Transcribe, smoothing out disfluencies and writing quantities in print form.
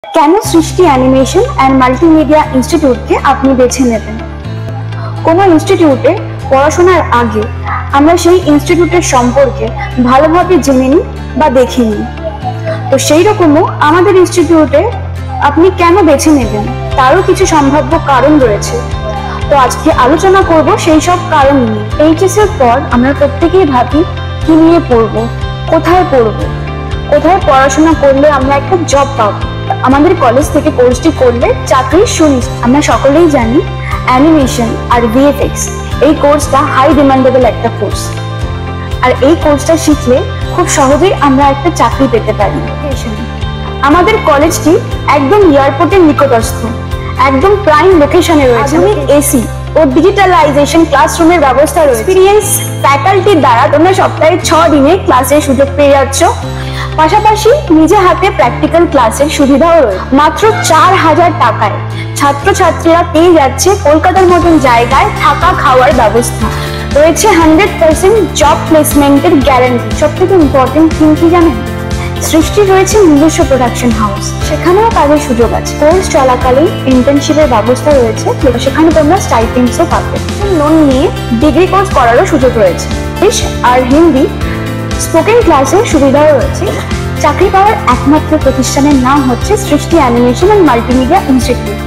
কেন সৃষ্টি animation and multimedia ইনস্টিটিউটকে আপনি বেছে নেবেন? কোনো ইনস্টিটিউটে পড়াশোনার আগে আমরা সেই ইনস্টিটিউটের সম্পর্কে ভালোভাবে জেনে নিই বা দেখে নিই। তো সেই রকমও আমাদের ইনস্টিটিউটে আপনি কেন বেছে নেবেন তারও কিছু সম্ভাব্য কারণ রয়েছে। তো আজকে আলোচনা করব সেই সব কারণ নিয়ে। এইচএস এর পর আমরা প্রত্যেকেই ভাবি কি নিয়ে পড়বো, কোথায় পড়বো, কোথায় পড়াশোনা করলে আমরা একটা জব পাবো। আমাদের কলেজ থেকে কোর্সটি করলে চাকরি সুনিশ্চিত। আমরা সকলেই জানি অ্যানিমেশন আর ভিএফএক্স এই কোর্সটা হাই ডিমান্ডেবল একটা কোর্স, আর এই কোর্সটা শিখলে খুব সহজেই আমরা একটা চাকরি পেতে পারি। আমাদের কলেজটি একদম এয়ারপোর্টের নিকটস্থ, একদম প্রাইম লোকেশনে রয়েছে। এসি ও ডিজিটালাইজেশন ক্লাসরুমের ব্যবস্থা রয়েছে। এক্সপিরিয়েন্স ফ্যাকাল্টির দ্বারা তোমরা সপ্তাহে 6 দিনে ক্লাসের সুযোগ পেয়ে যাচ্ছ। পাশাপাশি নিজে হাতে প্র্যাকটিক্যাল ক্লাসের সুবিধাও রয়েছে। মাত্র 4000 টাকায় ছাত্রছাত্রীরা পেয়ে যাচ্ছে কলকাতার মতন জায়গায় থাকা খাওয়ার ব্যবস্থা রয়েছে। 100% জব প্লেসমেন্টের গ্যারান্টি। সব থেকে ইম্পর্টেন্ট থিং কি জানেন? সৃষ্টি রয়েছে নিজস্ব প্রোডাকশন হাউস, সেখানেও কাজের সুযোগ আছে। কোর্স চলাকালীন ইন্টার্নশিপের ব্যবস্থা রয়েছে, সেখানে তোমরা স্টাইপেন্ডসও পাবে। লোন নিয়ে ডিগ্রি কোর্স করারও সুযোগ রয়েছে। ইংলিশ আর হিন্দি স্পোকেন ক্লাসের সুবিধাও রয়েছে। চাকরি পাওয়ার একমাত্র প্রতিষ্ঠানের নাম হচ্ছে সৃষ্টি অ্যানিমেশন অ্যান্ড মাল্টিমিডিয়া ইনস্টিটিউট।